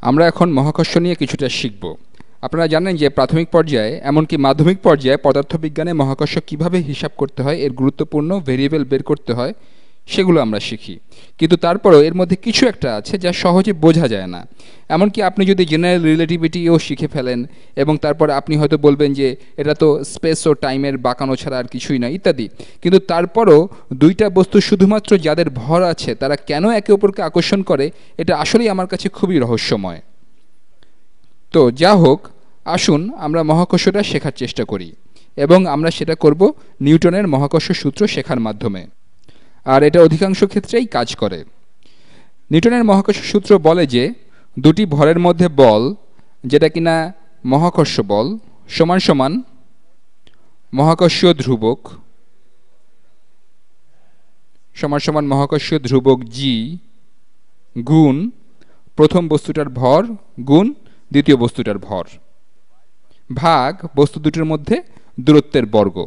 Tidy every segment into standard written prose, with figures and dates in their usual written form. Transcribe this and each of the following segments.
আমরা এখন মহাকর্ষ নিয়ে কিছুটা শিখব। আপনারা জানেন যে প্রাথমিক পর্যায়ে এমনকি মাধ্যমিক পর্যায়ে পদার্থবিজ্ঞানে মহাকর্ষ কিভাবে হিসাব করতে হয়, এর গুরুত্বপূর্ণ ভেরিয়েবল বের করতে হয়, সেগুলো আমরা শিখি। কিন্তু তারপরেও এর মধ্যে কিছু একটা আছে যা সহজে বোঝা যায় না। এমনকি আপনি যদি জেনারেল রিলেটিভিটিও শিখে ফেলেন এবং তারপর আপনি হয়তো বলবেন যে এটা তো স্পেস ও টাইমের বাঁকানো ছাড়া আর কিছুই না ইত্যাদি, কিন্তু তারপরও দুইটা বস্তু শুধুমাত্র যাদের ভর আছে তারা কেন একে অপরকে আকর্ষণ করে, এটা আসলেই আমার কাছে খুবই রহস্যময়। তো যা হোক, আসুন আমরা মহাকর্ষটা শেখার চেষ্টা করি এবং আমরা সেটা করব নিউটনের মহাকর্ষ সূত্র শেখার মাধ্যমে। আর এটা অধিকাংশ ক্ষেত্রেই কাজ করে। নিউটনের মহাকর্ষ সূত্র বলে যে দুটি ভরের মধ্যে বল, যেটা কিনা মহাকর্ষ বল, সমান সমান মহাকর্ষীয় ধ্রুবক সমান সমান মহাকর্ষীয় ধ্রুবক জি গুণ প্রথম বস্তুটার ভর গুণ দ্বিতীয় বস্তুটার ভর ভাগ বস্তু দুটির মধ্যে দূরত্বের বর্গ।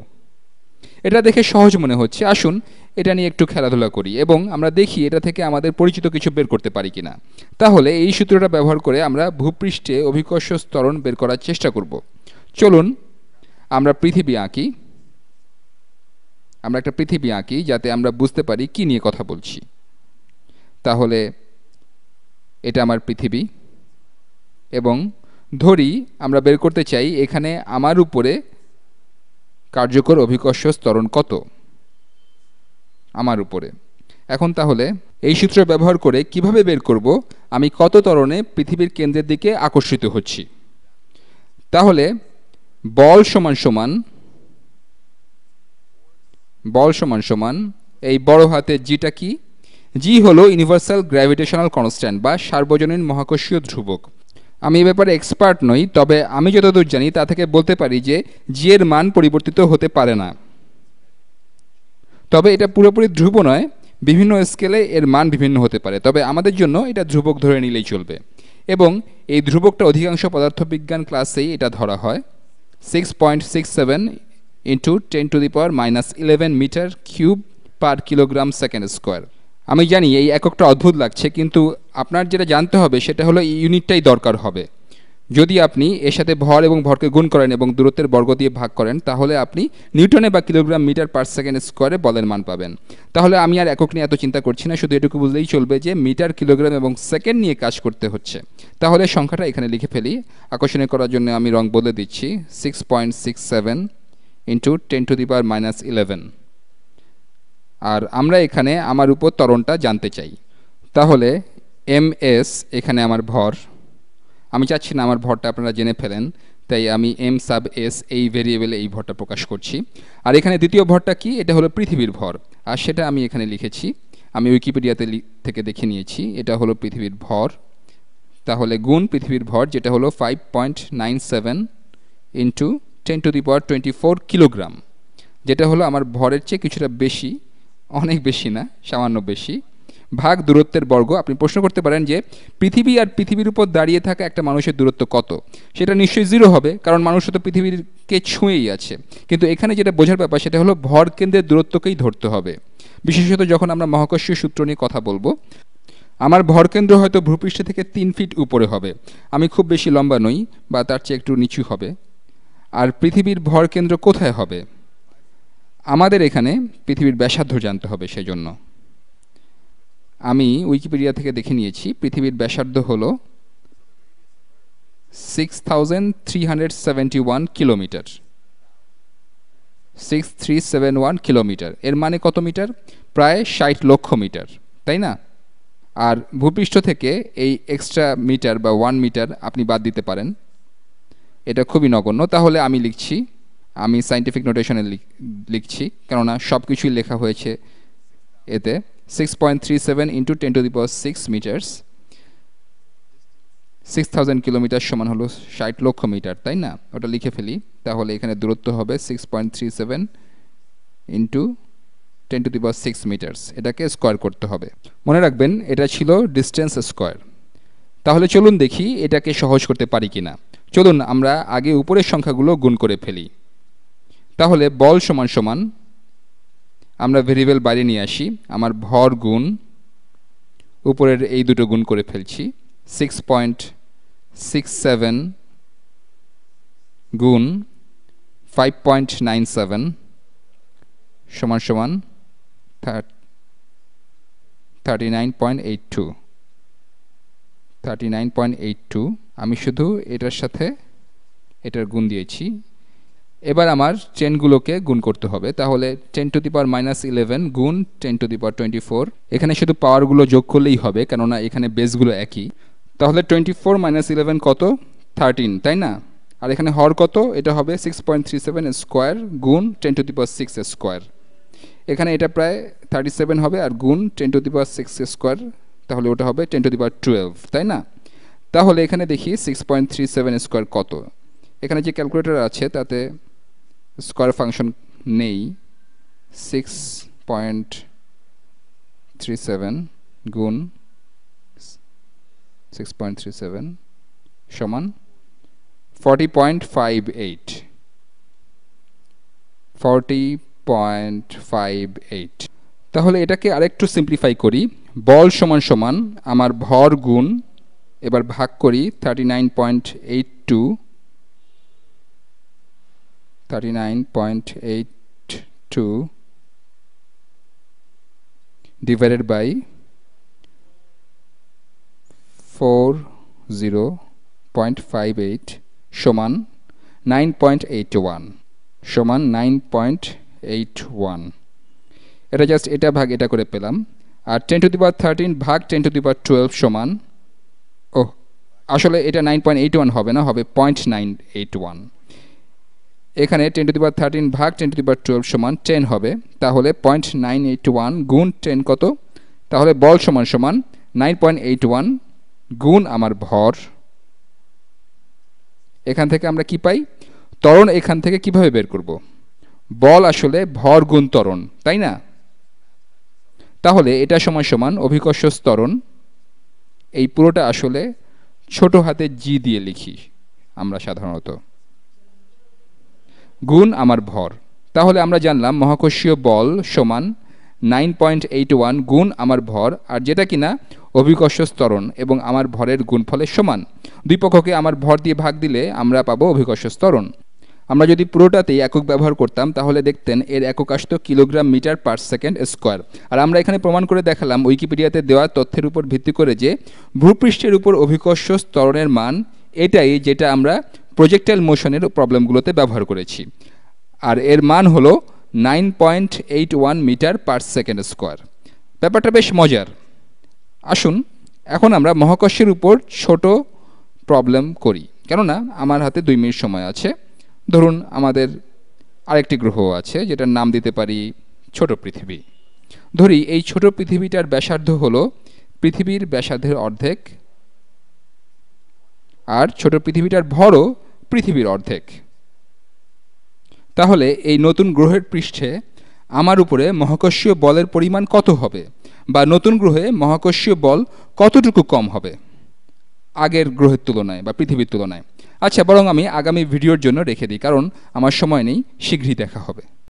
এটা দেখে সহজ মনে হচ্ছে, আসুন এটা নিয়ে একটু খেলাধুলা করি এবং আমরা দেখি এটা থেকে আমাদের পরিচিত কিছু বের করতে পারি কিনা। তাহলে এই সূত্রটা ব্যবহার করে আমরা ভূপৃষ্ঠে অভিকর্ষ ত্বরণ বের করার চেষ্টা করব। চলুন আমরা পৃথিবী আঁকি। আমরা একটা পৃথিবী আঁকি যাতে আমরা বুঝতে পারি কি নিয়ে কথা বলছি। তাহলে এটা আমার পৃথিবী এবং ধরি আমরা বের করতে চাই এখানে আমার উপরে কার্যকর অভিকর্ষ ত্বরণ কত আমার উপরে। এখন তাহলে এই সূত্র ব্যবহার করে কিভাবে বের করব আমি কত ত্বরণে পৃথিবীর কেন্দ্রের দিকে আকর্ষিত হচ্ছি। তাহলে বল সমান সমান এই বড় হাতের জিটা কি? জি হলো ইউনিভার্সাল গ্র্যাভিটেশনাল কনস্ট্যান্ট বা সার্বজনীন মহাকর্ষীয় ধ্রুবক। আমি এ ব্যাপারে এক্সপার্ট নই, তবে আমি যতদূর জানি তা থেকে বলতে পারি যে জি এর মান পরিবর্তিত হতে পারে না। তবে এটা পুরোপুরি ধ্রুব নয়, বিভিন্ন স্কেলে এর মান বিভিন্ন হতে পারে, তবে আমাদের জন্য এটা ধ্রুবক ধরে নিলেই চলবে। এবং এই ধ্রুবকটা অধিকাংশ পদার্থবিজ্ঞান ক্লাসেই এটা ধরা হয় 6.67 into 10⁻⁻11 metre cube per kilogram second square. আমি জানি এই এককটা অদ্ভুত লাগছে, কিন্তু আপনার যেটা জানতে হবে সেটা হলো এই ইউনিটটাই দরকার হবে। যদি আপনি এর সাথে ভর এবং ভরকে গুণ করেন এবং দূরত্বের বর্গ দিয়ে ভাগ করেন, তাহলে আপনি নিউটনে বা কিলোগ্রাম মিটার পার সেকেন্ড স্কোয়ারে বলের মান পাবেন। তাহলে আমি আর একক নিয়ে এত চিন্তা করছি না, শুধু এটুকু বুঝলেই চলবে যে মিটার, কিলোগ্রাম এবং সেকেন্ড নিয়ে কাজ করতে হচ্ছে। তাহলে সংখ্যাটা এখানে লিখে ফেলি। আকর্ষণীয় করার জন্য আমি রং বলে দিচ্ছি 6.67 ইন্টু 10⁻11। আর আমরা এখানে আমার উপর ত্বরণটা জানতে চাই। তাহলে ms এখানে আমার ভর, আমি চাচ্ছি না আমার ভরটা আপনারা জেনে ফেলেন, তাই আমি m সাব s এই ভেরিয়েবলে এই ভরটা প্রকাশ করছি। আর এখানে দ্বিতীয় ভরটা কি? এটা হলো পৃথিবীর ভর, আর সেটা আমি এখানে লিখেছি। আমি উইকিপিডিয়াতে থেকে দেখে নিয়েছি, এটা হলো পৃথিবীর ভর। তাহলে গুণ পৃথিবীর ভর, যেটা হলো 5.97 ইন্টু 10⁻24 কিলোগ্রাম, যেটা হলো আমার ভরের চেয়ে কিছুটা বেশি, অনেক বেশি না, সামান্য বেশি, ভাগ দূরত্বের বর্গ। আপনি প্রশ্ন করতে পারেন যে পৃথিবী আর পৃথিবীর উপর দাঁড়িয়ে থাকা একটা মানুষের দূরত্ব কত? সেটা নিশ্চয়ই 0 হবে, কারণ মানুষ তো পৃথিবীকে ছুঁয়েই আছে। কিন্তু এখানে যেটা বোঝার ব্যাপার সেটা হলো ভর কেন্দ্রের দূরত্বকেই ধরতে হবে, বিশেষত যখন আমরা মহাকর্ষীয় সূত্র নিয়ে কথা বলবো। আমার ভরকেন্দ্র হয়তো ভূপৃষ্ঠ থেকে 3 ফিট উপরে হবে, আমি খুব বেশি লম্বা নই, বা তার চেয়ে একটু নিচু হবে। আর পৃথিবীর ভরকেন্দ্র কোথায় হবে? আমাদের এখানে পৃথিবীর ব্যাসার্ধ জানতে হবে। সেজন্য আমি উইকিপিডিয়া থেকে দেখে নিয়েছি পৃথিবীর ব্যাসার্ধ হলো 6371 কিলোমিটার। 6371 কিলোমিটার এর মানে কত মিটার? প্রায় 60 লক্ষ মিটার, তাই না? আর ভূপৃষ্ঠ থেকে এই এক্সট্রা মিটার বা 1 মিটার আপনি বাদ দিতে পারেন, এটা খুবই নগণ্য। তাহলে আমি লিখছি, আমি সায়েন্টিফিক নোটেশনে লিখছি, কেননা সব কিছুই লেখা হয়েছে এতে। 6.37 ইন্টু 10⁻6 মিটার্স, 6000 কিলোমিটার সমান হলো 60 লক্ষ মিটার, তাই না? ওটা লিখে ফেলি। তাহলে এখানে দূরত্ব হবে 6.37 ইন্টু 10⁻6 মিটার্স, এটাকে স্কোয়ার করতে হবে। মনে রাখবেন এটা ছিল ডিস্টেন্স স্কোয়ার। তাহলে চলুন দেখি এটাকে সহজ করতে পারি কিনা। চলুন আমরা আগে উপরের সংখ্যাগুলো গুণ করে ফেলি। তাহলে বল সমান সমান, আমরা ভেরিয়েবল বাইরে নিয়ে আসি, আমার ভর গুণ উপরের এই দুটো গুণ করে ফেলছি। 67 গুণ 5.97 সমান সমান 39.82 39.82 আমি শুধু এটার সাথে এটার গুণ দিয়েছি। এবার আমার চেনগুলোকে গুণ করতে হবে, তাহলে 10 টু দি পাওয়ার -11 গুণ 10 টু দি পাওয়ার 24। এখানে শুধু পাওয়ারগুলো যোগ করলেই হবে, কেননা এখানে বেসগুলো একই। তাহলে 24 - 11 কত? 13, তাই না? আর এখানে হর কত? এটা হবে 6.37 স্কোয়ার গুণ 10 টু দি পাওয়ার 6 স্কোয়ার। এখানে এটা প্রায় 37 হবে, আর গুণ 10 টু দি পাওয়ার 6 স্কোয়ার, তাহলে ওটা হবে 10 টু দি পাওয়ার 12, তাই না? তাহলে এখানে দেখি 6.37 স্কোয়ার কত। এখানে যে ক্যালকুলেটর আছে তাতে স্কোয়ার ফাংশন নেই। 6.37 গুণ 6.37 সমান 40.58 40.58। তাহলে এটাকে আরেকটু সিম্পলিফাই করি। বল সমান সমান আমার ভর গুণ, এবার ভাগ করি 39.82 divided by 40.58 সমান 9.81 সমান 9.81। এটা জাস্ট এটা ভাগ এটা করে পেলাম। আর 10 টু দি পাওয়ার 13 ভাগ 10 টু দি পাওয়ার 12 সমান, আসলে এটা 9.81 হবে না, হবে 0.981। এখানে 10 টু দি পাওয়ার 13 ভাগ 10 টু দি পাওয়ার 12 সমান 10 হবে, তাহলে 0.981 গুণ 10 কত? তাহলে বল সমান সমান 9.81 গুণ আমার ভর। এখান থেকে আমরা কি পাই? ত্বরণ এখান থেকে কিভাবে বের করব? বল আসলে ভর গুণ ত্বরণ, তাই না? তাহলে এটা সমান সমান অভিকর্ষ ত্বরণ, এই পুরোটা আসলে ছোট হাতে জি দিয়ে লিখি আমরা সাধারণত, গুণ আমার ভর। তাহলে আমরা জানলাম মহাকর্ষীয় বল সমান 9.81 গুণ আমার ভর, আর যেটা কিনা অভিকর্ষ ত্বরণ এবং আমার ভরের গুণফলের সমান। দুই পক্ষকে আমার ভর দিয়ে ভাগ দিলে আমরা পাবো অভিকর্ষ ত্বরণ। আমরা যদি পুরোটাতেই একক ব্যবহার করতাম তাহলে দেখতেন এর একক আসতো kilogram metre per second square. আর আমরা এখানে প্রমাণ করে দেখালাম উইকিপিডিয়াতে দেওয়া তথ্যের উপর ভিত্তি করে যে ভূপৃষ্ঠের উপর অভিকর্ষ ত্বরণের মান এটাই যেটা আমরা প্রজেক্টাইল মোশনের প্রবলেমগুলোতে ব্যবহার করেছি, আর এর মান হলো 9.81 মিটার পার সেকেন্ড স্কোয়ার। ব্যাপারটা বেশ মজার। আসুন এখন আমরা মহাকর্ষের উপর ছোট প্রবলেম করি, কেননা আমার হাতে 2 মিনিট সময় আছে। ধরুন আমাদের আরেকটি গ্রহ আছে যেটার নাম দিতে পারি ছোট পৃথিবী। ধরি এই ছোট পৃথিবীটার ব্যাসার্ধ হলো পৃথিবীর ব্যাসার্ধের অর্ধেক, আর ছোট পৃথিবীটার ভরও পৃথিবীর অর্ধেক। তাহলে এই নতুন গ্রহের পৃষ্ঠে আমার উপরে মহাকর্ষীয় বলের পরিমাণ কত হবে, বা নতুন গ্রহে মহাকর্ষীয় বল কতটুকু কম হবে আগের গ্রহের তুলনায় বা পৃথিবীর তুলনায়? আচ্ছা, বরং আমি আগামী ভিডিওর জন্য রেখে দিই, কারণ আমার সময় নেই, শীঘ্রই দেখা হবে।